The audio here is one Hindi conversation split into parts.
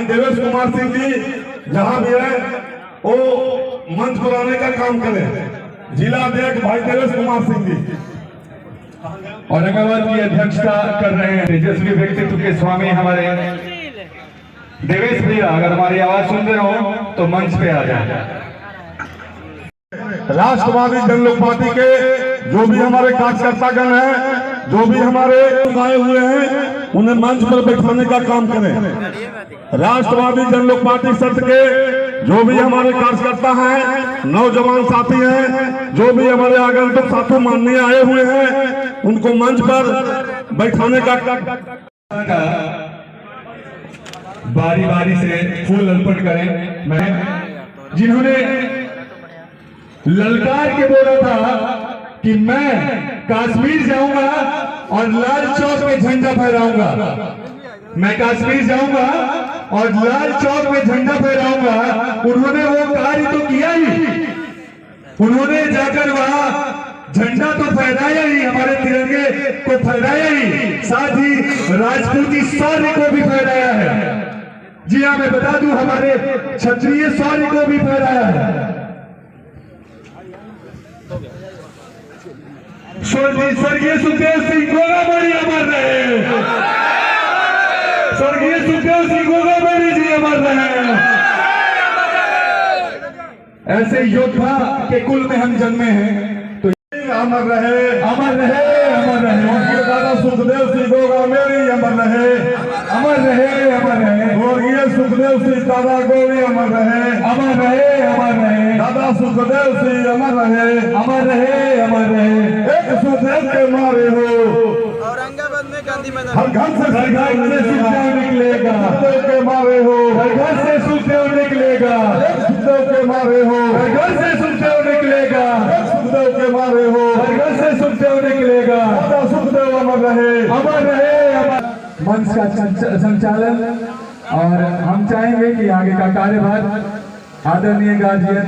देवेश कुमार सिंह जी जहां भी है वो मंच बुलाने का काम करें। जिला अध्यक्ष भाई देवेश कुमार सिंह जी औरंगाबाद की अध्यक्षता कर रहे हैं तेजस्वी व्यक्तित्व के स्वामी हमारे देवेश भैया। अगर हमारी आवाज सुन रहे हो तो मंच पे आ जाए। राष्ट्रवादी जन लोक पार्टी के जो भी हमारे कार्यकर्तागण हैं, जो भी हमारे आए हुए हैं, उन्हें मंच पर बैठाने का काम करें। राष्ट्रवादी जन लोक पार्टी सत्र के जो भी हमारे कार्यकर्ता हैं, नौजवान साथी हैं, जो भी हमारे आगंतुक साथी माननीय आए हुए हैं, उनको मंच पर बैठाने का बारी बारी से फूल अर्पण करें। मैं जिन्होंने ललकार के बोला था कि मैं कश्मीर जाऊंगा और लाल चौक में झंडा फहराऊंगा, मैं कश्मीर जाऊंगा और लाल चौक में झंडा फहराऊंगा, उन्होंने वो कार्य तो किया ही। उन्होंने जाकर वहां झंडा तो फहराया ही, हमारे तिरंगे को फहराया ही, साथ ही राजपूती शौर्य को भी फहराया है। जी हाँ, मैं बता दूं, हमारे क्षत्रिय शौर्य को भी फहराया है। स्वर्गीय सुखदेव सिंह गोगावली अमर रहे, स्वर्गीय सुखदेव सिंह गोगावली जी अमर रहे। ऐसे योद्धा के कुल में हम जन्मे हैं, तो अमर रहे, अमर रहे, अमर रहे। दादा सुखदेव सिंह गोगावली अमर रहे, अमर रहे, अमर रहे। स्वर्गीय सुखदेव सिंह दादा गोरी अमर रहे, अमर रहे, अमर रहे। दादा सुखदेव सिंह अमर रहे, अमर रहे, अमर रहे। एक सुखदेव के मारे हो औरंगाबाद में गांधी मैदान, हर घर से सुखदेव निकलेगा, सुखदेव के मारे हो, हर घर से सुखदेव निकलेगा, एक सुखदेव के मारे हो, हर घर से सुखदेव निकलेगा, एक सुखदेव के मारे हो, हर घर से सुखदेव निकलेगा। दादा सुखदेव अमर रहे, अमर रहे, अमर। मंच का संचालन और हम चाहेंगे कि आगे का कार्यभार आदरणीय गार्जियन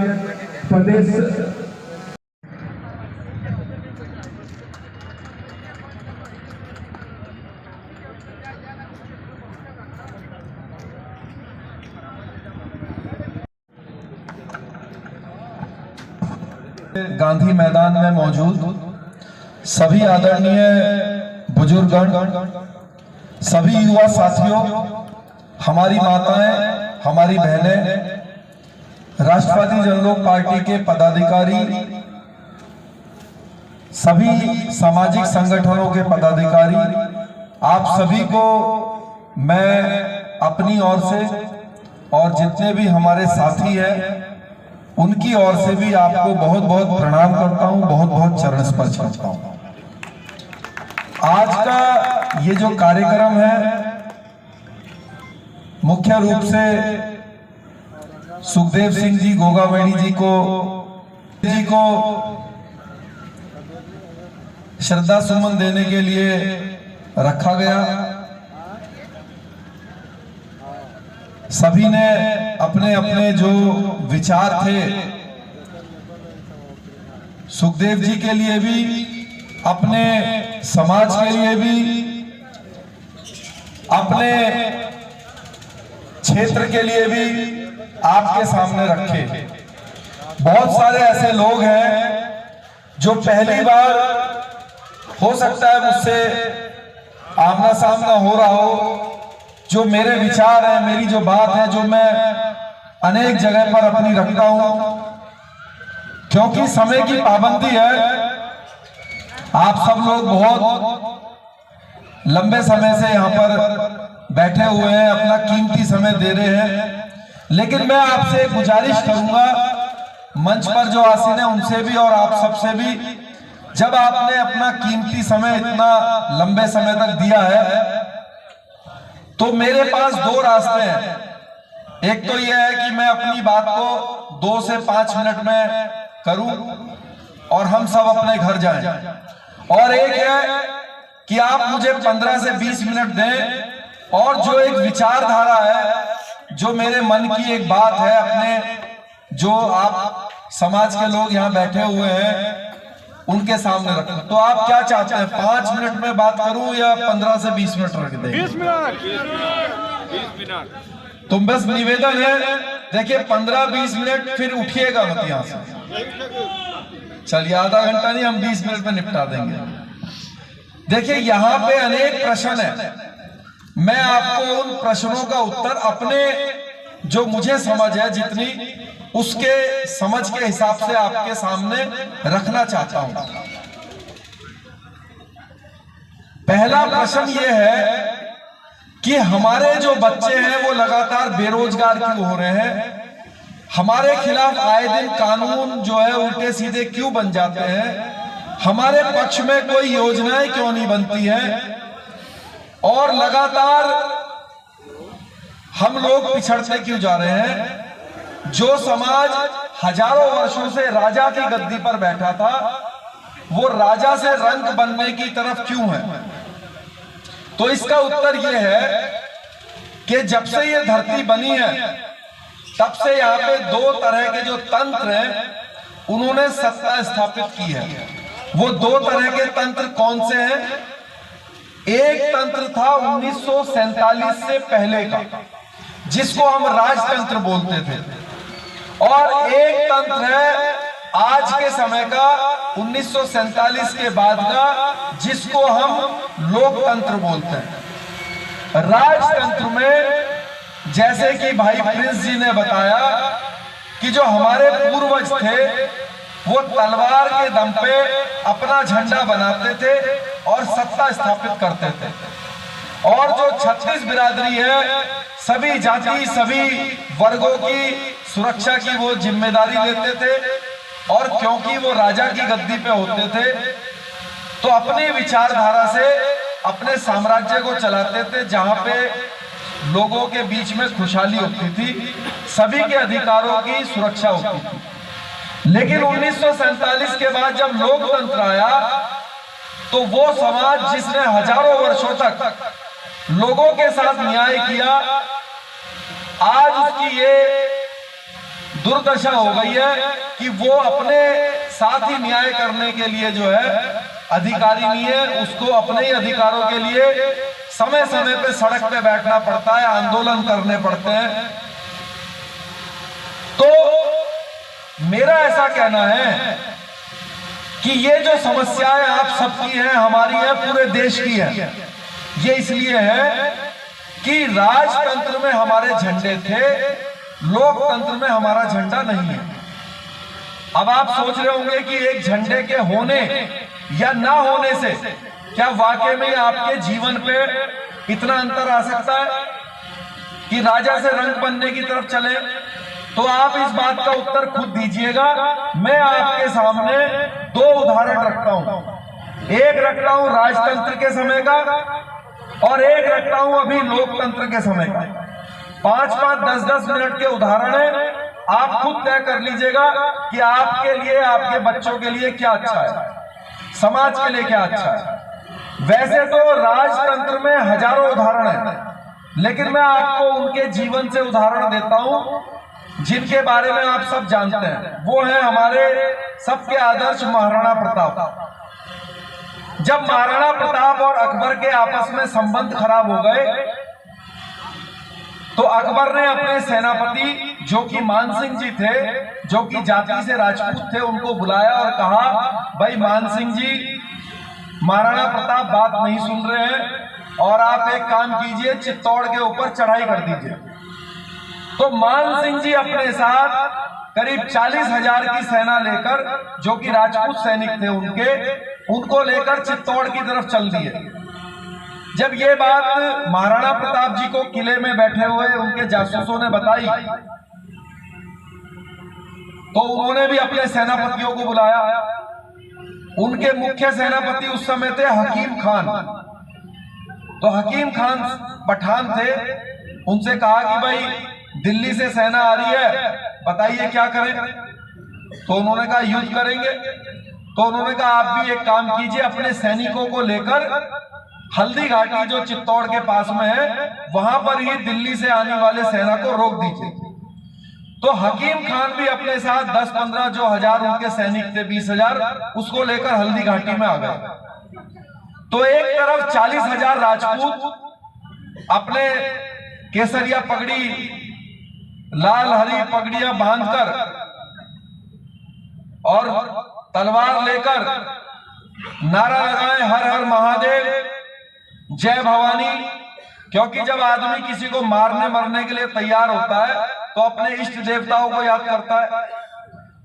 प्रदेश गांधी मैदान में मौजूद सभी आदरणीय बुजुर्गगण, सभी युवा साथियों, हमारी माताएं, हमारी बहनें, राष्ट्रवादी जन लोक पार्टी के पदाधिकारी, सभी सामाजिक संगठनों के पदाधिकारी, आप सभी को मैं अपनी ओर से और जितने भी हमारे साथी हैं उनकी ओर से भी आपको बहुत बहुत प्रणाम करता हूं, बहुत बहुत चरण स्पर्श करता हूं। आज का ये जो कार्यक्रम है मुख्य रूप से सुखदेव सिंह जी गोगावली जी को श्रद्धा सुमन देने के लिए रखा गया। सभी ने अपने अपने जो विचार थे सुखदेव जी के लिए भी, अपने समाज के लिए भी, अपने क्षेत्र के लिए भी आपके सामने रखे। बहुत सारे ऐसे लोग हैं जो पहली बार हो सकता है मुझसे आमना सामना हो रहा हो, जो मेरे विचार हैं, मेरी जो बात है, जो मैं अनेक जगह पर अपनी रखता हूं, क्योंकि समय की पाबंदी है। आप सब लोग बहुत लंबे समय से यहाँ पर बैठे हुए हैं, अपना कीमती समय दे रहे हैं, लेकिन मैं आपसे गुजारिश करूंगा, मंच पर जो आसीन है उनसे भी और आप सबसे भी, जब आपने अपना कीमती समय इतना लंबे समय तक दिया है तो मेरे पास दो रास्ते हैं। एक तो यह है कि मैं अपनी बात को 2 से 5 मिनट में करूं और हम सब अपने घर जाएं, और एक है कि आप मुझे 15 से 20 मिनट दें और जो एक विचारधारा है, जो मेरे मन की एक बात है, अपने जो आप समाज के लोग यहाँ बैठे हुए हैं उनके सामने रखना। तो आप क्या चाहते हैं, 5 मिनट में बात करूं या 15 से 20 मिनट रख दें? 20 मिनट। तो बस निवेदन है, देखिए 15-20 मिनट फिर उठिएगा मत यहां से। चलिए आधा घंटा नहीं, हम 20 मिनट में निपटा देंगे। देखिए यहां पे अनेक प्रश्न है, मैं आपको उन प्रश्नों का उत्तर अपने जो मुझे समझ है जितनी उसके समझ के हिसाब से आपके सामने रखना चाहता हूं। पहला प्रश्न यह है कि हमारे जो बच्चे हैं वो लगातार बेरोजगार क्यों हो रहे हैं, हमारे खिलाफ आए दिन कानून जो है उल्टे सीधे क्यों बन जाते हैं, हमारे पक्ष में कोई योजनाएं क्यों नहीं बनती हैं, और लगातार हम लोग पिछड़ते क्यों जा रहे हैं। जो समाज हजारों वर्षों से राजा की गद्दी पर बैठा था वो राजा से रंक बनने की तरफ क्यों है। तो इसका उत्तर यह है कि जब से ये धरती बनी है तब से यहाँ पे दो तरह के जो तंत्र हैं उन्होंने सत्ता स्थापित की है। वो दो तरह के तंत्र कौन से हैं। एक तंत्र था 1947 से पहले का जिसको हम राजतंत्र बोलते थे, और एक तंत्र है आज के समय का 1947 के बाद का जिसको हम लोकतंत्र बोलते हैं। राजतंत्र में जैसे कि भाई प्रिंस जी ने बताया कि जो हमारे पूर्वज थे वो तलवार के दम पे अपना झंडा बनाते थे और सत्ता स्थापित करते थे, और जो 36 बिरादरी है सभी जाति सभी वर्गों की सुरक्षा की वो जिम्मेदारी लेते थे, और क्योंकि वो राजा की गद्दी पे होते थे तो अपनी विचारधारा से अपने साम्राज्य को चलाते थे, जहां पे लोगों के बीच में खुशहाली होती थी, सभी के अधिकारों की सुरक्षा होती थी। लेकिन 1947 के बाद जब लोकतंत्र आया तो वो समाज जिसने हजारों वर्षों तक लोगों के साथ न्याय किया, आज उसकी ये दुर्दशा हो गई है कि वो अपने साथ ही न्याय करने के लिए जो है अधिकारी नहीं है, उसको अपने ही अधिकारों के लिए समय समय पे सड़क पे बैठना पड़ता है, आंदोलन करने पड़ते हैं। तो मेरा ऐसा कहना है कि ये जो समस्याएं आप सबकी हैं, हमारी है, पूरे देश की है, ये इसलिए है कि राजतंत्र में हमारे झंडे थे, लोकतंत्र में हमारा झंडा नहीं है। अब आप सोच रहे होंगे कि एक झंडे के होने या ना होने से क्या वाकई में आपके जीवन पे इतना अंतर आ सकता है कि राजा से रंक बनने की तरफ चले। तो आप इस बात का उत्तर खुद दीजिएगा। मैं आपके सामने दो उदाहरण रखता हूं, एक रखता हूं राजतंत्र के समय का और एक रखता हूं अभी लोकतंत्र के समय का। 5-5, 10-10 मिनट के उदाहरण है, आप खुद तय कर लीजिएगा कि आपके लिए, आपके बच्चों के लिए क्या अच्छा है, समाज के लिए क्या अच्छा है। वैसे तो राजतंत्र में हजारों उदाहरण हैं, लेकिन मैं आपको उनके जीवन से उदाहरण देता हूं जिनके बारे में आप सब जानते हैं। वो है हमारे सबके आदर्श महाराणा प्रताप। जब महाराणा प्रताप और अकबर के आपस में संबंध खराब हो गए तो अकबर ने अपने सेनापति जो कि मान सिंह जी थे, जो कि जाति से राजपूत थे, उनको बुलाया और कहा, भाई मान सिंह जी, महाराणा प्रताप बात नहीं सुन रहे हैं और आप एक काम कीजिए, चित्तौड़ के ऊपर चढ़ाई कर दीजिए। तो मान सिंह जी अपने साथ करीब 40,000 की सेना लेकर, जो कि राजपूत सैनिक थे उनको लेकर चित्तौड़ की तरफ चल दिए। जब ये बात महाराणा प्रताप जी को किले में बैठे हुए उनके जासूसों ने बताई तो उन्होंने भी अपने सेनापतियों को बुलाया। उनके मुख्य सेनापति उस समय थे हकीम खान। तो हकीम खान पठान थे, उनसे कहा कि भाई दिल्ली से सेना आ रही है, बताइए क्या करें। तो उन्होंने कहा युद्ध करेंगे। तो उन्होंने कहा आप भी एक काम कीजिए, अपने सैनिकों को लेकर हल्दी घाटी जो चित्तौड़ के पास में है वहां पर ही दिल्ली से आने वाले सेना को रोक दीजिए। तो हकीम खान भी अपने साथ 10-15 जो हजार उनके सैनिक थे, 20,000, उसको लेकर हल्दी घाटी में आ गए। तो एक तरफ 40,000 राजपूत अपने केसरिया पगड़ी लाल हरी पगड़ियां बांधकर और तलवार लेकर नारा लगाएं, हर हर महादेव, जय भवानी। क्योंकि जब आदमी किसी को मारने मरने के लिए तैयार होता है तो अपने इष्ट देवताओं को याद करता है।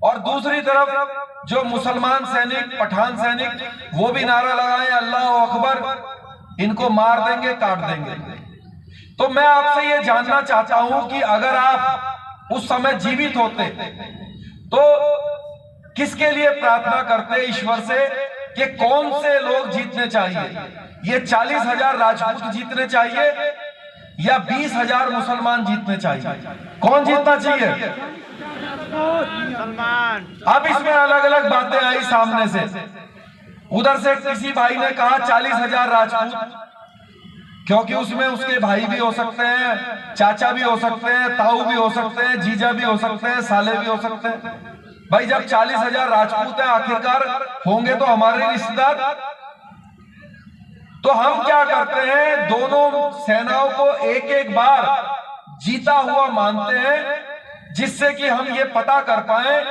और दूसरी तरफ जो मुसलमान सैनिक, पठान सैनिक, वो भी नारा लगाएं, अल्लाह अकबर, इनको मार देंगे, काट देंगे। तो मैं आपसे ये जानना चाहता हूं कि अगर आप उस समय जीवित होते तो किसके लिए प्रार्थना करते ईश्वर से कि कौन से लोग जीतने चाहिए? ये 40,000 राजपूत जीतने चाहिए या 20,000 मुसलमान जीतने चाहिए? कौन जीतना चाहिए? अब इसमें अलग अलग बातें आई सामने से। उधर से किसी भाई ने कहा 40,000 राजपूत, क्योंकि उसमें उसके भाई भी हो सकते हैं, चाचा भी हो सकते हैं, ताऊ भी हो सकते हैं, जीजा भी हो सकते हैं, साले भी हो सकते हैं। भाई जब 40,000 राजपूत हैं, आखिरकार होंगे तो हमारे रिश्तेदार। तो हम क्या करते हैं, दोनों सेनाओं को एक एक बार जीता हुआ मानते हैं, जिससे कि हम ये पता कर पाए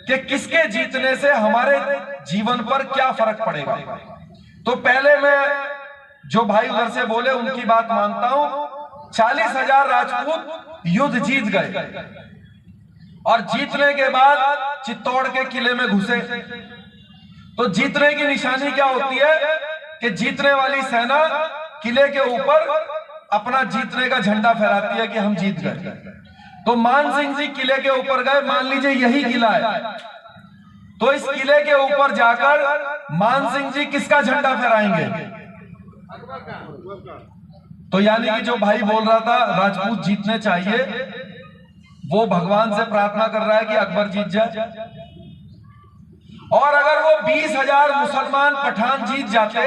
कि किसके जीतने से हमारे जीवन पर क्या फर्क पड़ेगा। तो पहले मैं जो भाई उधर से बोले उनकी बात मानता हूं। 40,000 राजपूत युद्ध जीत गए और जीतने के बाद चित्तौड़ के किले में घुसे। तो जीतने की निशानी क्या होती है कि जीतने वाली सेना किले के ऊपर अपना जीतने का झंडा फहराती है कि हम जीत गए। तो मान सिंह जी किले के ऊपर गए, मान लीजिए यही किला है, तो इस किले के ऊपर जाकर मान सिंह जी किसका झंडा फहराएंगे? तो यानी कि जो भाई बोल रहा था राजपूत जीतने चाहिए, वो भगवान से प्रार्थना कर रहा है कि अकबर जीत जाए। और अगर वो 20,000 मुसलमान पठान जीत जाते,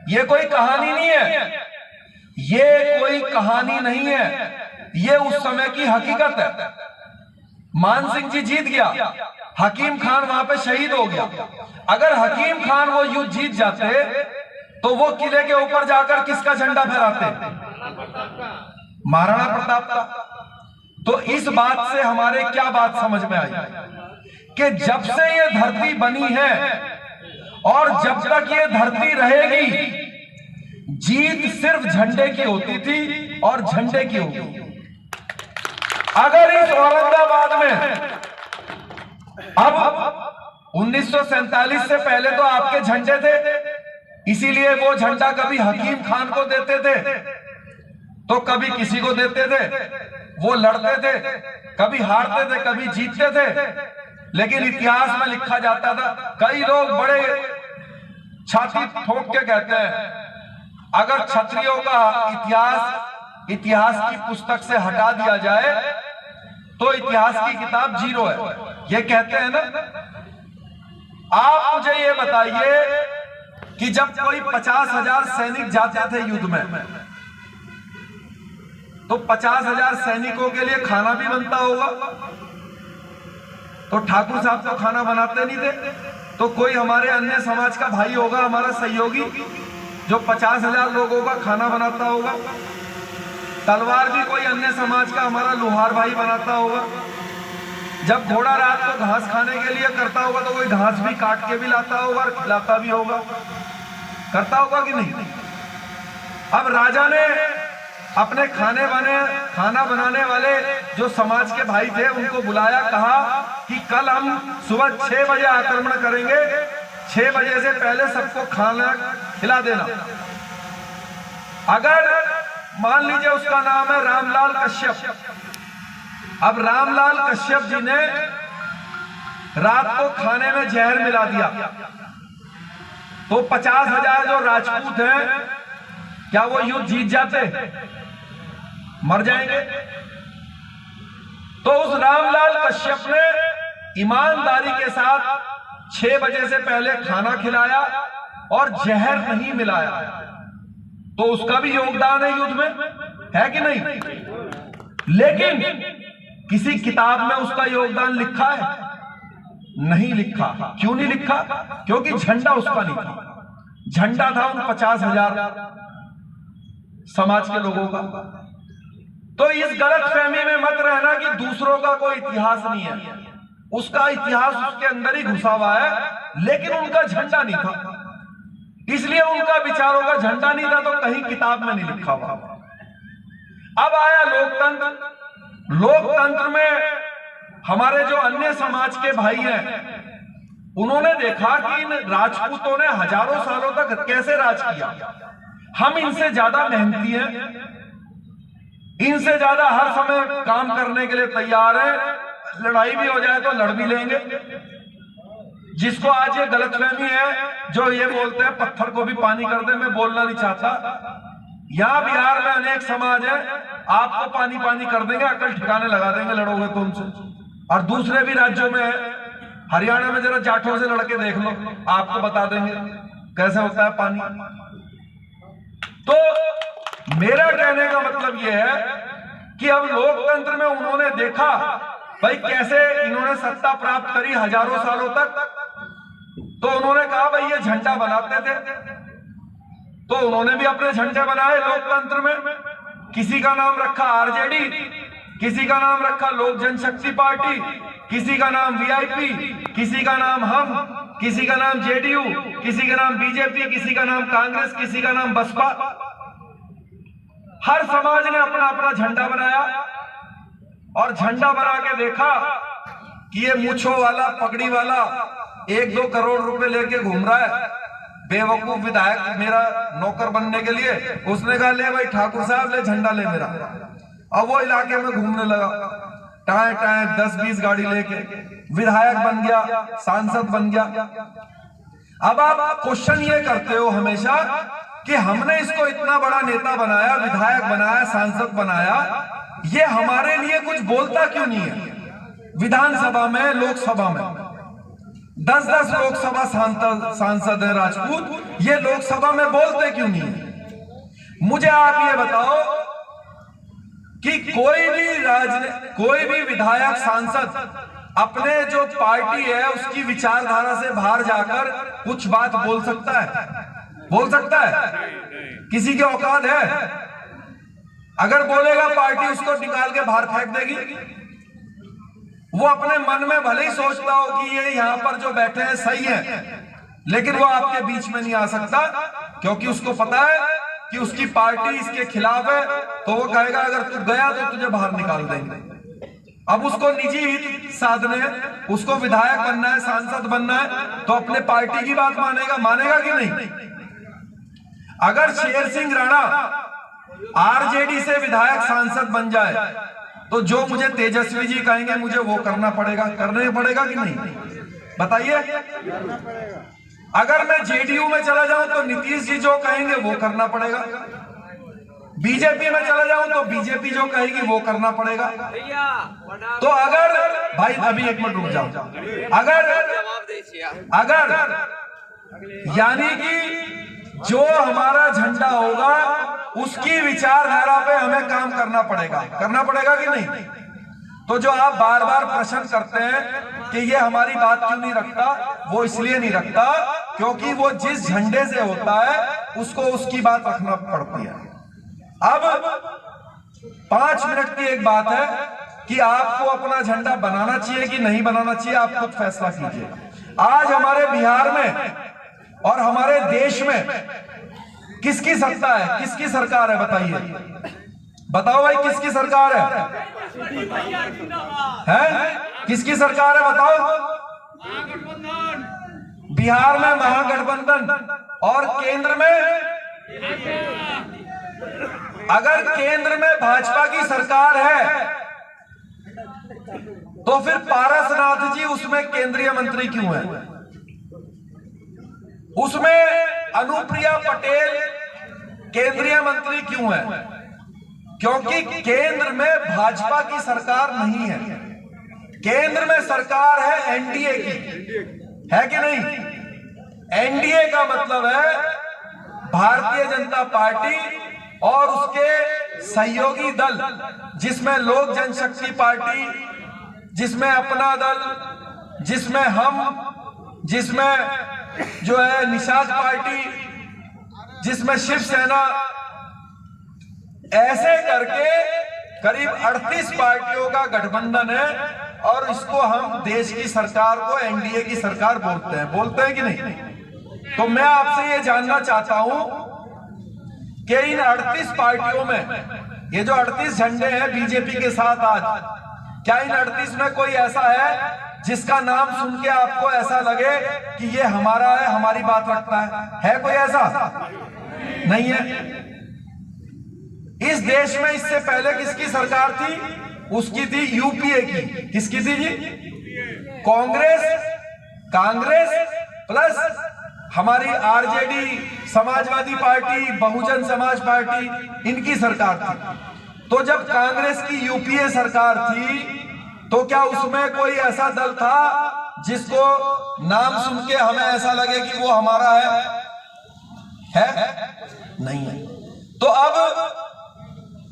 ये कोई कहानी नहीं है, ये कोई कहानी नहीं है, ये उस समय की हकीकत है। मान सिंह जी जीत गया, हकीम खान वहां पे शहीद हो गया। अगर हकीम खान वो युद्ध जीत जाते तो वो किले के ऊपर जाकर किसका झंडा फहराते? महाराणा प्रताप का। तो इस बात से हमारे क्या बात समझ में आई कि जब से ये धरती बनी है और जब तक ये धरती रहेगी, जीत सिर्फ झंडे की होती थी और झंडे की होगी। अगर इस औरंगाबाद में अब 1947 से पहले तो आपके झंडे थे, इसीलिए वो झंडा कभी हकीम खान को देते थे तो कभी किसी को देते थे, वो लड़ते थे, कभी हारते थे, कभी जीतते थे। लेकिन इतिहास में लिखा जाता था, कई लोग बड़े छाती ठोक के कहते हैं अगर क्षत्रियों का इतिहास की पुस्तक से हटा दिया जाए तो इतिहास की किताब जीरो है, ये कहते हैं ना। आप मुझे ये बताइए कि जब कोई 50,000 सैनिक जाते थे युद्ध में, तो 50,000 सैनिकों के लिए खाना भी बनता होगा। तो ठाकुर साहब तो खाना बनाते नहीं थे, तो कोई हमारे अन्य समाज का भाई होगा, हमारा सहयोगी, जो 50,000 लोगों का खाना बनाता होगा। तलवार भी कोई अन्य समाज का हमारा लोहार भाई बनाता होगा। जब घोड़ा रात को घास खाने के लिए करता होगा तो कोई घास भी काट के भी लाता होगा और खिलाता भी होगा, करता होगा कि नहीं? अब राजा ने अपने खाना बनाने वाले जो समाज के भाई थे उनको बुलाया, कहा कि कल हम सुबह 6 बजे आक्रमण करेंगे, 6 बजे से पहले सबको खाना खिला देना। अगर मान लीजिए उसका नाम है रामलाल कश्यप, अब रामलाल कश्यप जी ने रात को खाने में जहर मिला दिया, तो 50,000 जो राजपूत हैं क्या वो युद्ध जीत जाते? मर जाएंगे। तो उस रामलाल कश्यप ने ईमानदारी के साथ 6 बजे से पहले खाना खिलाया और जहर नहीं मिलाया, तो उसका भी योगदान है युद्ध में, है कि नहीं? लेकिन किसी किताब में उसका योगदान लिखा है? नहीं लिखा। क्यों नहीं लिखा? क्योंकि झंडा उसका नहीं था, झंडा था उन 50,000 समाज के लोगों का। तो इस गलतफहमी में मत रहना कि दूसरों का कोई इतिहास नहीं है। उसका इतिहास उसके अंदर ही घुसा हुआ है, लेकिन उनका झंडा नहीं था, इसलिए उनका विचारों का झंडा नहीं था, तो कहीं किताब में नहीं लिखा हुआ। अब आया लोकतंत्र। लोकतंत्र में हमारे जो अन्य समाज के भाई हैं, उन्होंने देखा कि इन राजपूतों ने हजारों सालों तक कैसे राज किया। हम इनसे ज्यादा मेहनती हैं, इनसे ज्यादा हर समय काम करने के लिए तैयार है, लड़ाई भी हो जाए तो लड़ भी लेंगे। जिसको आज ये गलतफहमी है, जो ये बोलते हैं पत्थर को भी पानी कर दे, मैं बोलना नहीं चाहता। यहां बिहार में अनेक समाज है, आपको पानी पानी कर देंगे, अकल ठिकाने लगा देंगे लड़ोगे तो उनसे। और दूसरे भी राज्यों में है, हरियाणा में जरा जाटों से लड़के देख लो, आपको बता देंगे कैसे होता है पानी। तो मेरा कहने का मतलब यह है कि अब लोकतंत्र में उन्होंने देखा भाई कैसे इन्होंने सत्ता प्राप्त करी हजारों सालों तक, तो उन्होंने कहा भाई ये झंडा बनाते थे, तो उन्होंने भी अपने झंडे बनाए लोकतंत्र में। किसी का नाम रखा आरजेडी, किसी का नाम रखा लोक जनशक्ति पार्टी, किसी का नाम वीआईपी, किसी का नाम हम, किसी का नाम जेडीयू, किसी का नाम बीजेपी, किसी का नाम कांग्रेस, किसी का नाम बसपा। हर समाज ने अपना अपना झंडा बनाया और झंडा बना के देखा कि ये मूंछों वाला, पगड़ी वाला 1-2 करोड़ रुपए लेके घूम रहा है, बेवकूफ विधायक मेरा नौकर बनने के लिए। उसने कहा ले भाई ठाकुर साहब, ले झंडा ले मेरा। अब वो इलाके में घूमने लगा, टाए टाए 10-20 गाड़ी लेके विधायक बन गया, सांसद बन गया। अब आप क्वेश्चन ये करते हो हमेशा कि हमने इसको इतना बड़ा नेता बनाया, विधायक बनाया, सांसद बनाया, ये हमारे लिए कुछ बोलता क्यों नहीं है? विधानसभा में, लोकसभा में 10-10 लोकसभा सांसद है राजपूत, ये लोकसभा में बोलते क्यों नहीं है? मुझे आप ये बताओ कि कोई भी विधायक, सांसद अपने जो पार्टी है उसकी विचारधारा से बाहर जाकर कुछ बात बोल सकता है? बोल सकता है? किसी की औकात है? अगर बोलेगा पार्टी उसको निकाल के बाहर फेंक देगी। वो अपने मन में भले ही सोचता हो कि ये यहां पर जो बैठे हैं सही है, लेकिन वो आपके बीच में नहीं आ सकता, क्योंकि उसको पता है कि उसकी पार्टी इसके खिलाफ है। तो वो कहेगा अगर तू गया तो तुझे बाहर निकाल देंगे। अब उसको निजी हित साधने, उसको विधायक बनना है, सांसद बनना है, तो अपने पार्टी की बात मानेगा कि नहीं? अगर शेर सिंह राणा आरजेडी से विधायक सांसद बन जाए तो जो मुझे तेजस्वी जी कहेंगे मुझे वो करना पड़ेगा कि नहीं? बताइए। अगर मैं जेडीयू में चला जाऊं तो नीतीश जी जो कहेंगे वो करना पड़ेगा। बीजेपी में चला जाऊं तो बीजेपी जो कहेगी वो करना पड़ेगा। तो अगर भाई अभी 1 मिनट रुक जाओ, अगर यानी कि जो हमारा झंडा होगा उसकी विचारधारा पे हमें काम करना पड़ेगा कि नहीं? तो जो आप बार बार प्रश्न करते हैं कि ये हमारी बात क्यों नहीं रखता, वो इसलिए नहीं रखता क्योंकि वो जिस झंडे से होता है उसको उसकी बात रखना पड़ती है। अब 5 मिनट की एक बात है कि आपको अपना झंडा बनाना चाहिए कि नहीं बनाना चाहिए, आप खुद फैसला कीजिए। आज हमारे बिहार में और हमारे देश में किसकी सत्ता है, किसकी सरकार है? बताओ भाई, किसकी सरकार है? किसकी सरकार है बताओ? बिहार में महागठबंधन और केंद्र में, अगर केंद्र में भाजपा की सरकार है तो फिर पारसनाथ जी उसमें केंद्रीय मंत्री क्यों है? उसमें अनुप्रिया पटेल केंद्रीय मंत्री क्यों है? क्योंकि केंद्र में भाजपा की सरकार नहीं है, केंद्र में सरकार है एनडीए की, है कि नहीं? एनडीए का मतलब है भारतीय जनता पार्टी और उसके सहयोगी दल, जिसमें लोक जनशक्ति पार्टी, जिसमें अपना दल, जिसमें हम, जिसमें जो है निषाद पार्टी, जिसमें शिवसेना, ऐसे करके करीब 38 पार्टियों का गठबंधन है और इसको हम देश की सरकार को एनडीए की सरकार बोलते हैं कि नहीं? तो मैं आपसे ये जानना चाहता हूं कि इन 38 पार्टियों में ये जो 38 झंडे हैं बीजेपी के साथ आज, क्या इन 38 में कोई ऐसा है जिसका नाम सुन के आपको ऐसा लगे कि ये हमारा है, हमारी बात रखता है कोई ऐसा? नहीं है। इस देश में इससे पहले किसकी सरकार थी? उसकी थी यूपीए की। किसकी थी जी? कांग्रेस प्लस हमारी RJD, Samajwadi party, Bahujan Samaj party, इनकी सरकार थी। तो जब कांग्रेस की यूपीए सरकार थी तो क्या उसमें कोई ऐसा दल था जिसको नाम सुन के हमें ऐसा लगे कि वो हमारा है? नहीं है। तो अब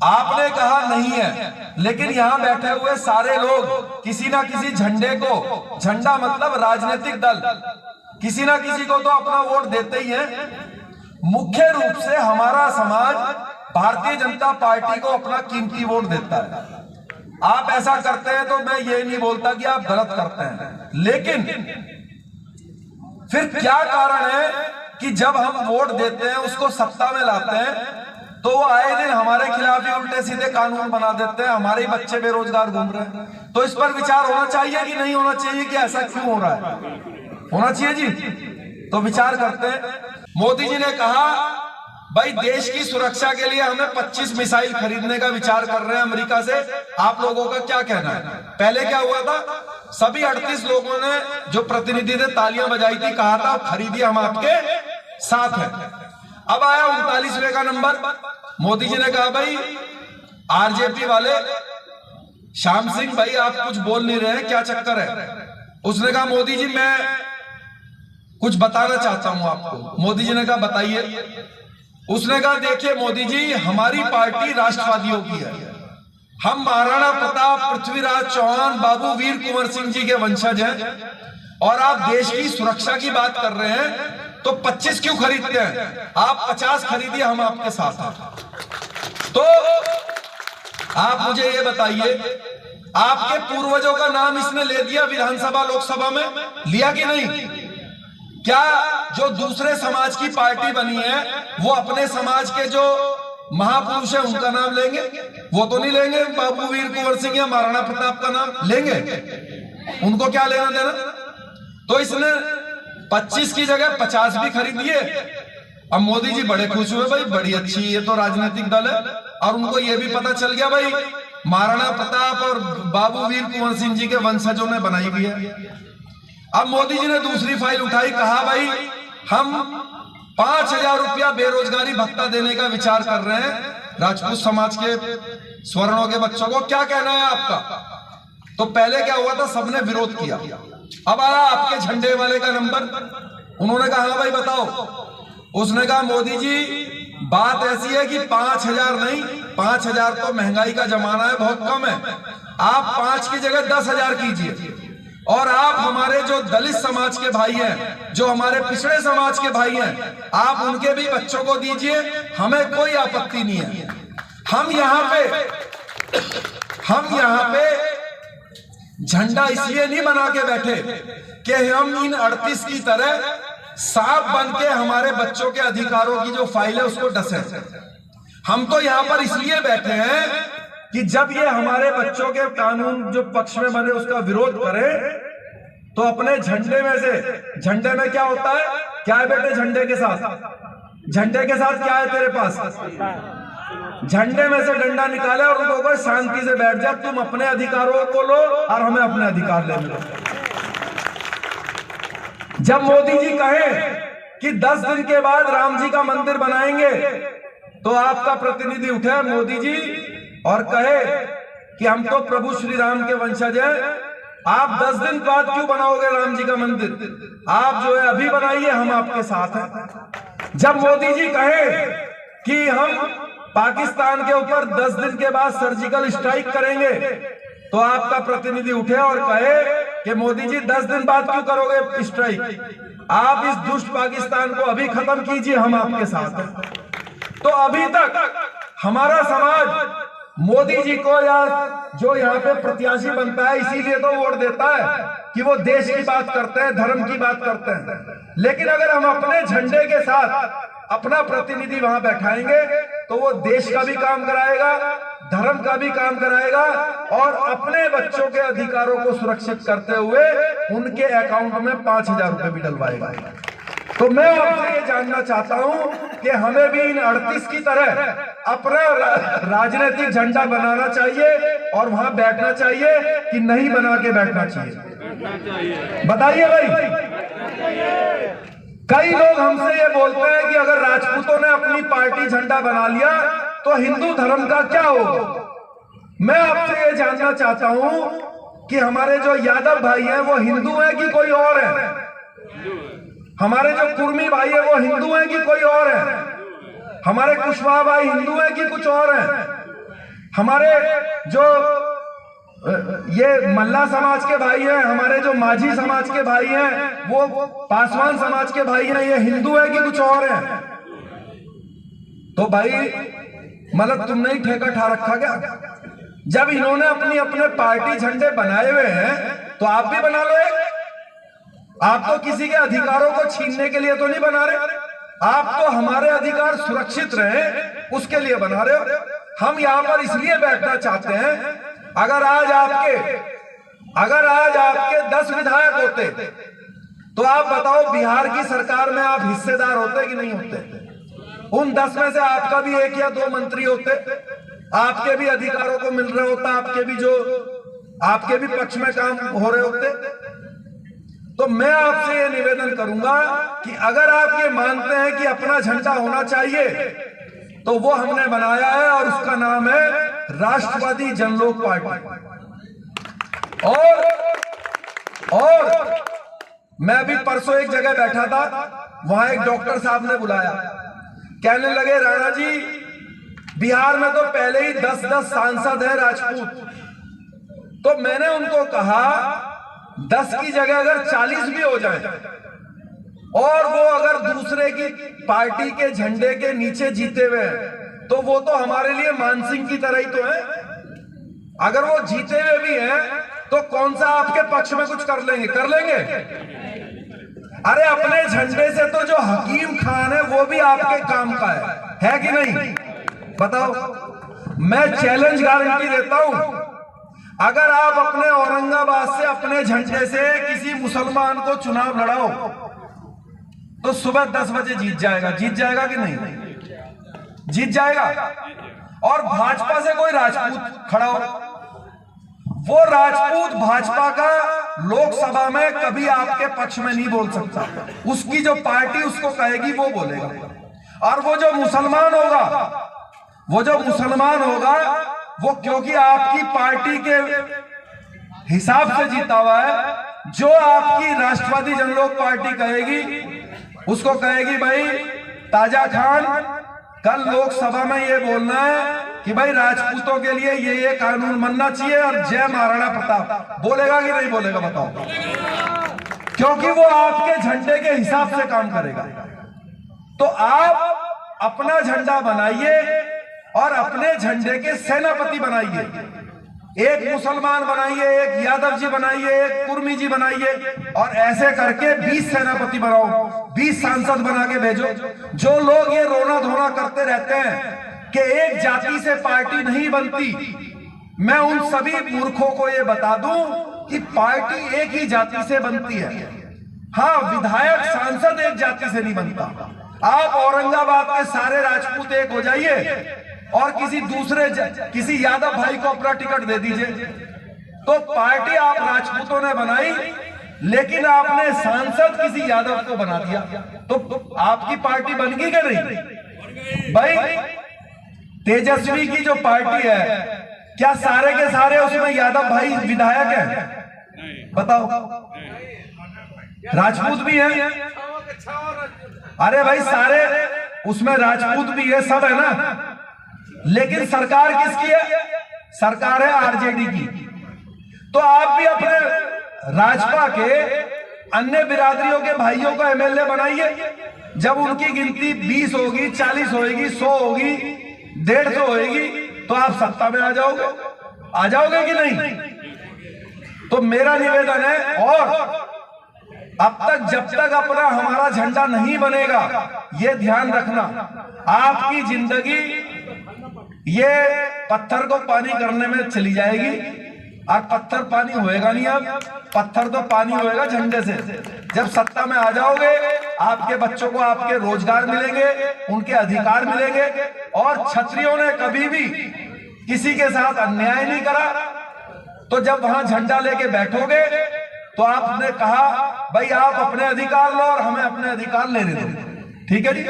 आपने कहा नहीं है, लेकिन यहां बैठे हुए सारे लोग किसी ना किसी झंडे को, झंडा मतलब राजनीतिक दल, किसी ना किसी को तो अपना वोट देते ही है। मुख्य रूप से हमारा समाज भारतीय जनता पार्टी को अपना कीमती वोट देता है। आप ऐसा करते हैं तो मैं ये नहीं बोलता कि आप गलत करते हैं, लेकिन फिर क्या कारण है कि जब हम वोट देते हैं, उसको सत्ता में लाते हैं, तो वो आए दिन हमारे खिलाफ ही उल्टे सीधे कानून बना देते हैं, हमारे ही बच्चे बेरोजगार घूम रहे हैं। तो इस पर विचार होना चाहिए कि नहीं होना चाहिए, कि ऐसा क्यों हो रहा है? होना चाहिए जी। तो विचार करते हैं। मोदी जी ने कहा भाई देश की सुरक्षा के लिए हमें 25 मिसाइल खरीदने का विचार कर रहे हैं अमेरिका से। आप लोगों का क्या कहना है? पहले क्या हुआ था? सभी 38 लोगों ने जो प्रतिनिधि थे तालियां बजाई थी, कहा था खरीदिए, हम आपके साथ हैं। अब आया 39वें का नंबर। मोदी जी ने कहा भाई आरजेपी वाले श्याम सिंह भाई आप कुछ बोल नहीं रहे हैं, क्या चक्कर है? उसने कहा मोदी जी मैं कुछ बताना चाहता हूं आपको। मोदी जी ने कहा बताइए। उसने कहा देखिए मोदी जी, हमारी पार्टी राष्ट्रवादियों की है। हम महाराणा प्रताप, पृथ्वीराज चौहान, बाबू वीर कुंवर सिंह जी के वंशज हैं, और आप देश की सुरक्षा की बात कर रहे हैं तो 25 क्यों खरीदते हैं? आप 50 खरीदिए, हम आपके साथ हैं। तो आप मुझे ये बताइए, आपके पूर्वजों का नाम इसने ले दिया विधानसभा लोकसभा में, लिया कि नहीं? क्या जो दूसरे समाज की पार्टी बनी है वो अपने समाज के जो महापुरुष है उनका नाम लेंगे? वो तो नहीं लेंगे। बाबू वीर कुंवर सिंह या महाराणा प्रताप का नाम लेंगे? उनको क्या लेना देना? तो इसने 25 की जगह 50 भी खरीद लिए। अब मोदी जी बड़े खुश हुए, भाई बड़ी अच्छी, ये तो राजनीतिक दल है। और उनको ये भी पता चल गया भाई महाराणा प्रताप और बाबू वीर कुंवर सिंह जी के वंशजों ने बनाई हुई है। अब मोदी जी ने दूसरी फाइल उठाई, कहा भाई हम 5000 रुपया बेरोजगारी भत्ता देने का विचार कर रहे हैं राजपूत समाज के स्वर्णों के बच्चों को। क्या कहना है आपका? तो पहले क्या हुआ था, सबने विरोध किया। अब आया आपके झंडे वाले का नंबर। उन्होंने कहा हाँ भाई बताओ। उसने कहा मोदी जी बात ऐसी है कि 5000 नहीं, 5000 तो महंगाई का जमाना है, बहुत कम है। आप 5 की जगह 10,000 कीजिए, और आप हमारे जो दलित समाज के भाई हैं, जो हमारे पिछड़े समाज के भाई हैं, आप उनके भी बच्चों को दीजिए, हमें कोई आपत्ति नहीं है। हम यहाँ पे झंडा इसलिए नहीं बना के बैठे कि हम इन 38 की तरह सांप बन के हमारे बच्चों के अधिकारों की जो फाइल है उसको डसे। हम तो यहाँ पर इसलिए बैठे हैं कि जब ये हमारे बच्चों के कानून जो पक्ष में बने उसका विरोध करें, तो अपने झंडे में से, झंडे में क्या होता है, क्या है बेटे झंडे के साथ? झंडे के साथ क्या है तेरे पास? झंडे में से डंडा निकाले और उनको कहो शांति से बैठ जा, तुम अपने अधिकारों को लो और हमें अपने अधिकार ले लो। जब मोदी जी कहे कि 10 दिन के बाद राम जी का मंदिर बनाएंगे, तो आपका प्रतिनिधि उठे मोदी जी और कहे कि हम तो प्रभु श्री राम के वंशज हैं, आप 10 दिन बाद क्यों बनाओगे राम जी का मंदिर? आप जो है अभी बनाइए, हम आपके साथ हैं। जब मोदी जी कहे कि हम पाकिस्तान के ऊपर 10 दिन के बाद सर्जिकल स्ट्राइक करेंगे, तो आपका प्रतिनिधि उठे और कहे कि मोदी जी 10 दिन बाद क्यों करोगे स्ट्राइक? आप इस दुष्ट पाकिस्तान को अभी खत्म कीजिए, हम आपके साथ हैं। तो अभी तक हमारा समाज मोदी जी को या जो यहाँ पे प्रत्याशी बनता है इसीलिए तो वोट देता है कि वो देश की बात करते हैं, धर्म की बात करते हैं। लेकिन अगर हम अपने झंडे के साथ अपना प्रतिनिधि वहां बैठाएंगे तो वो देश का भी काम कराएगा, धर्म का भी काम कराएगा और अपने बच्चों के अधिकारों को सुरक्षित करते हुए उनके अकाउंट में 5,000 रुपए भी डलवाएगा। तो मैं आपसे ये जानना चाहता हूं कि हमें भी इन 38 की तरह अपना राजनीतिक झंडा बनाना चाहिए और वहां बैठना चाहिए कि नहीं बना के बैठना चाहिए? बताइए भाई। कई लोग हमसे ये बोलते हैं कि अगर राजपूतों ने अपनी पार्टी झंडा बना लिया तो हिंदू धर्म का क्या होगा? मैं आपसे ये जानना चाहता हूं कि हमारे जो यादव भाई हैं वो हिंदू हैं कि कोई और है? हमारे जो कुर्मी भाई है वो हिंदू हैं कि कोई और है? हमारे कुशवाहा भाई हिंदू हैं कि कुछ और हैं? हमारे जो ये मल्ला समाज के भाई हैं, हमारे जो माझी समाज के भाई हैं, वो पासवान समाज के भाई हैं, ये हिंदू है कि कुछ और हैं? तो भाई मतलब तुमने ही ठेका ठा रखा क्या? जब इन्होंने अपनी अपने पार्टी झंडे बनाए हुए हैं तो आप भी बना लो एक। आप तो किसी के अधिकारों को छीनने के लिए तो नहीं बना रहे, आप तो हमारे अधिकार सुरक्षित रहे उसके लिए बना रहे हो। हम यहां पर इसलिए बैठना चाहते हैं, अगर आज आपके 10 विधायक होते तो आप बताओ बिहार की सरकार में आप हिस्सेदार होते कि नहीं होते? उन 10 में से आपका भी 1 या 2 मंत्री होते, आपके भी अधिकारों को मिल रहा होता, आपके भी पक्ष में काम हो रहे होते। तो मैं आपसे ये निवेदन करूंगा कि अगर आप ये मानते हैं कि अपना झंडा होना चाहिए तो वो हमने बनाया है और उसका नाम है राष्ट्रवादी जनलोक पार्टी। और मैं अभी परसों एक जगह बैठा था, वहां एक डॉक्टर साहब ने बुलाया, कहने लगे राणा जी बिहार में तो पहले ही 10-10 सांसद है राजपूत। तो मैंने उनको कहा 10 की जगह अगर 40 भी हो जाए और वो अगर दूसरे की पार्टी के झंडे के नीचे जीते हुए हैं तो वो तो हमारे लिए मानसिंह की तरह ही तो है। अगर वो जीते हुए भी हैं तो कौन सा आपके पक्ष में कुछ कर लेंगे? अरे अपने झंडे से तो जो हकीम खान है वो भी आपके काम का है कि नहीं? बताओ। मैं चैलेंज गारंटी देता हूं, अगर आप अपने औरंगाबाद से अपने झंडे से किसी मुसलमान को चुनाव लड़ाओ तो सुबह 10 बजे जीत जाएगा कि नहीं? जीत जाएगा। और भाजपा से कोई राजपूत खड़ा हो, वो राजपूत भाजपा का लोकसभा में कभी आपके पक्ष में नहीं बोल सकता, उसकी जो पार्टी उसको कहेगी वो बोलेगा। और वो जो मुसलमान होगा वो क्योंकि आपकी पार्टी के हिसाब से जीता हुआ है, जो आपकी राष्ट्रवादी जनलोक पार्टी कहेगी उसको कहेगी भाई ताजा खान कल लोकसभा में ये बोलना है कि भाई राजपूतों के लिए ये कानून बनना चाहिए और जय महाराणा प्रताप। बोलेगा कि नहीं बोलेगा? बताओ। क्योंकि वो आपके झंडे के हिसाब से काम करेगा। तो आप अपना झंडा बनाइए और अपने झंडे के सेनापति बनाइए। एक मुसलमान बनाइए, एक यादव जी बनाइए, एक कुर्मी जी बनाइए और ऐसे करके 20 सेनापति बनाओ, 20 सांसद बना के भेजो। जो लोग ये रोना धोना करते रहते हैं कि एक जाति से पार्टी नहीं बनती, मैं उन सभी मूर्खों को ये बता दूं कि पार्टी एक ही जाति से बनती है। हाँ, विधायक सांसद एक जाति से नहीं बनता। आप औरंगाबाद के सारे राजपूत एक हो जाइए और किसी यादव भाई को अपना टिकट दे दीजिए, तो पार्टी आप राजपूतों ने बनाई लेकिन आपने सांसद किसी यादव को बना दिया, तो आपकी पार्टी बन गई क्या नहीं? भाई तेजस्वी की जो पार्टी है, क्या सारे के सारे उसमें यादव भाई विधायक हैं? बताओ। राजपूत भी हैं? अरे भाई सारे उसमें राजपूत भी है, सब है ना। लेकिन सरकार किसकी है? सरकार है आरजेडी की। तो आप भी अपने राजपा के अन्य बिरादरियों के भाइयों को एमएलए बनाइए। जब उनकी गिनती 20 होगी, 40 होगी, 100 होगी, 150 होगी, तो आप सत्ता में आ जाओगे कि नहीं? तो मेरा निवेदन है, और अब तक जब तक अपना हमारा झंडा नहीं बनेगा, ये ध्यान रखना, आपकी जिंदगी ये पत्थर को पानी करने में चली जाएगी, और पत्थर पानी होएगा नहीं। अब पत्थर तो पानी होएगा झंडे से। जब सत्ता में आ जाओगे, आपके बच्चों को आपके रोजगार मिलेंगे, उनके अधिकार मिलेंगे, और क्षत्रियों ने कभी भी किसी के साथ अन्याय नहीं करा। तो जब वहां झंडा लेके बैठोगे तो आपने कहा भाई आप अपने अधिकार लो और हमें अपने अधिकार लेने दो, ठीक है जी।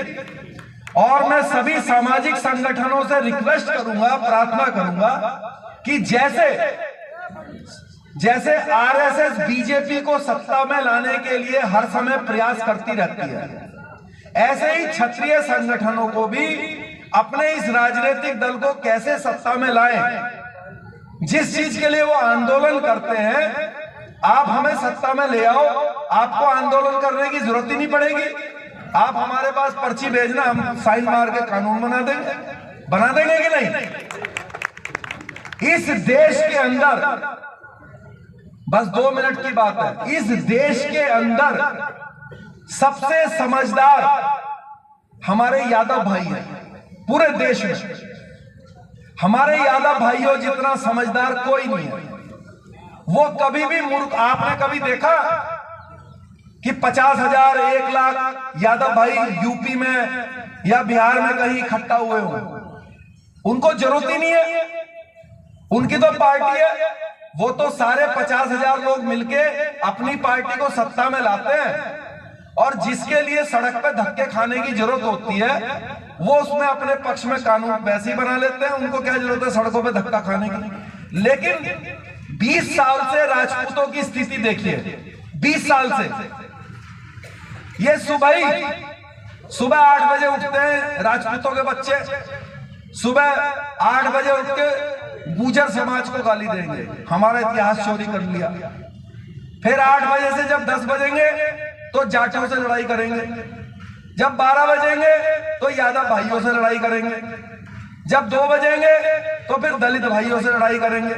और मैं सभी सामाजिक संगठनों से रिक्वेस्ट करूंगा, प्रार्थना करूंगा कि जैसे आरएसएस बीजेपी को सत्ता में लाने के लिए हर समय प्रयास करती रहती है, ऐसे ही क्षत्रिय संगठनों को भी अपने इस राजनीतिक दल को कैसे सत्ता में लाएं। जिस चीज के लिए वो आंदोलन करते हैं, आप हमें सत्ता में ले आओ, आपको आंदोलन करने की जरूरत ही नहीं पड़ेगी। आप हमारे पास पर्ची भेजना, हम साइन मार के कानून बना देंगे कि नहीं? इस देश के अंदर, बस 2 मिनट की बात है, इस देश के अंदर सबसे समझदार हमारे यादव भाई हैं। पूरे देश में हमारे यादव भाइयों जितना समझदार कोई नहीं है। वो कभी भी मूर्ख, आपने कभी देखा कि 50,000 1 लाख यादव भाई यूपी में या बिहार में कहीं इकट्ठा हुए हो? उनको जरूरत ही नहीं है, उनकी तो पार्टी है। वो तो सारे 50,000 लोग मिलके अपनी पार्टी को सत्ता में लाते हैं, और जिसके लिए सड़क पे धक्के खाने की जरूरत होती है, वो उसमें अपने पक्ष में कानून वैसे ही बना लेते हैं। उनको क्या जरूरत है सड़कों पे धक्का खाने की? लेकिन 20 साल से राजपूतों की स्थिति देखिए, 20 साल से ये सुबह 8 बजे उठते हैं राजपूतों के बच्चे, सुबह 8 बजे उठ के गुर्जर समाज को गाली देंगे, हमारा इतिहास चोरी कर लिया। फिर 8 बजे से जब 10 बजेंगे तो जाटों से लड़ाई करेंगे, जब 12 बजेंगे तो यादव भाइयों से लड़ाई करेंगे, जब 2 बजेंगे तो फिर दलित भाइयों से लड़ाई करेंगे,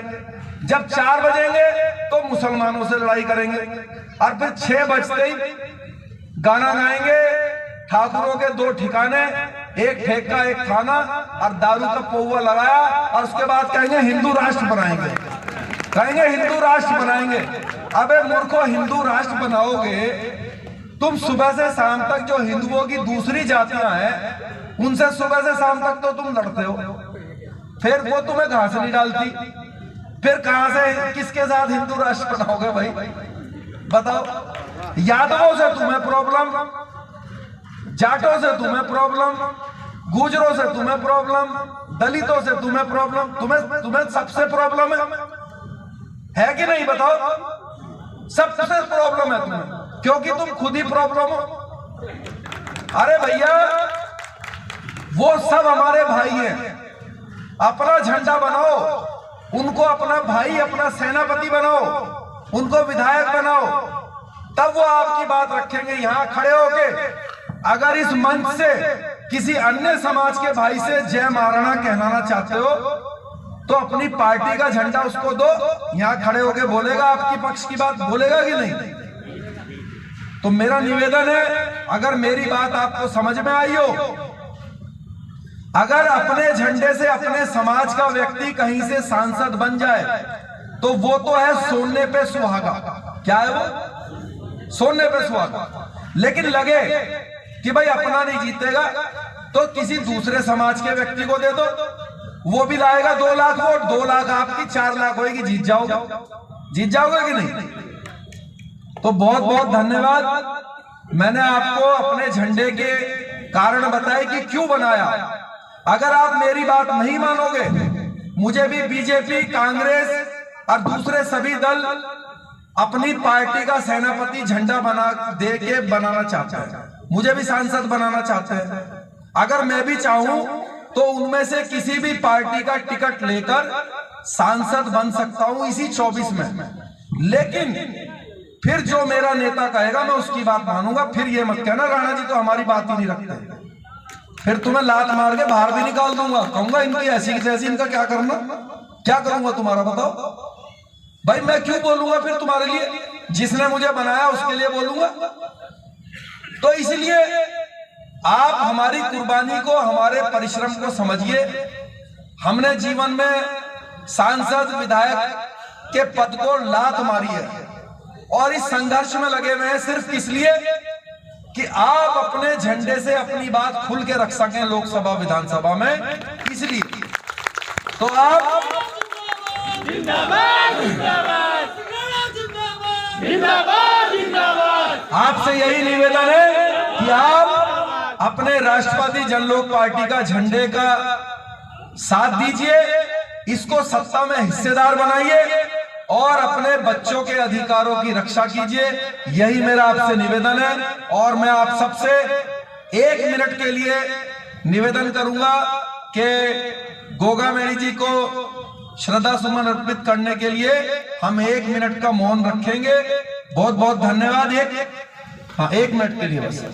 जब 4 बजेंगे तो मुसलमानों से लड़ाई करेंगे, और फिर 6 बजते ही गाना गाएंगे, ठाकुरों के 2 ठिकाने, एक ठेका एक थाना, और दारू का पौवा लगाया, और उसके बाद कहेंगे हिंदू राष्ट्र बनाएंगे, हिंदू राष्ट्र बनाएंगे। अबे मूर्खो, हिंदू राष्ट्र बनाओगे तुम? सुबह से शाम तक जो हिंदुओं की दूसरी जातियां हैं, उनसे सुबह से शाम तक तो तुम लड़ते हो, फिर वो तुम्हें घास नहीं डालती, फिर कहां से किसके साथ हिंदू राष्ट्र बनाओगे भाई? बताओ। यादवों से तुम्हें प्रॉब्लम, जाटों से तुम्हें प्रॉब्लम, गुजरों से तुम्हें प्रॉब्लम, दलितों से तुम्हें प्रॉब्लम, तुम्हें सबसे प्रॉब्लम है कि नहीं? बताओ। सबसे प्रॉब्लम है तुम्हें, क्योंकि तुम खुद ही प्रॉब्लम हो। अरे भैया, वो सब हमारे भाई हैं, अपना झंडा बनाओ, उनको अपना भाई, अपना सेनापति बनाओ, उनको विधायक बनाओ, तब वो आपकी बात रखेंगे। यहां खड़े होके अगर इस मंच से किसी अन्य समाज के भाई से जय महाराणा कहलाना चाहते हो, तो अपनी पार्टी का झंडा उसको दो, यहां खड़े होके बोलेगा, आपकी पक्ष की बात बोलेगा कि नहीं? तो मेरा निवेदन है, अगर मेरी बात आपको समझ में आई हो, अगर अपने झंडे से अपने समाज का व्यक्ति कहीं से सांसद बन जाए, तो वो तो है सोने पे सुहागा। क्या है वो? सोने पे सुहागा। लेकिन लगे कि भाई अपना नहीं जीतेगा, तो किसी दूसरे समाज के व्यक्ति को दे दो, वो भी लाएगा 2 लाख वोट, 2 लाख आपकी, 4 लाख होगी, जीत जाओगे कि नहीं? तो बहुत बहुत धन्यवाद। मैंने आपको अपने झंडे के कारण बताए कि क्यों बनाया। अगर आप मेरी बात नहीं मानोगे, मुझे भी बीजेपी, कांग्रेस और दूसरे सभी दल अपनी पार्टी का सेनापति झंडा बनाना चाहते हैं, मुझे भी सांसद बनाना चाहते हैं। अगर मैं भी चाहूं तो उनमें से किसी भी पार्टी का टिकट लेकर सांसद बन सकता हूं इसी 24 में। लेकिन फिर जो मेरा नेता कहेगा मैं उसकी बात मानूंगा। फिर ये मत कहना राणा जी तो हमारी बात ही नहीं रखते। फिर तुम्हें लात मार के बाहर भी निकाल दूंगा, कहूंगा इनकी ऐसी की तैसी, इनका क्या करना, क्या करूंगा तुम्हारा बताओ भाई। मैं क्यों बोलूंगा फिर तुम्हारे लिए, जिसने मुझे बनाया उसके लिए बोलूंगा। तो इसलिए आप हमारी कुर्बानी को, हमारे परिश्रम को समझिए। हमने जीवन में सांसद विधायक के पद को लात मारी है और इस संघर्ष में लगे हुए हैं सिर्फ इसलिए कि आप अपने झंडे से अपनी बात खुल के रख सकें लोकसभा विधानसभा में। इसलिए तो आप आपसे यही निवेदन है कि आप अपने राष्ट्रवादी जनलोक पार्टी का झंडे का साथ दीजिए, इसको सत्ता में हिस्सेदार बनाइए और अपने बच्चों के अधिकारों की रक्षा कीजिए। यही मेरा आपसे निवेदन है। और मैं आप सबसे 1 मिनट के लिए निवेदन करूंगा कि गोगा मेरी जी को श्रद्धा सुमन अर्पित करने के लिए हम 1 मिनट का मौन रखेंगे। बहुत बहुत धन्यवाद। 1 मिनट के लिए बस।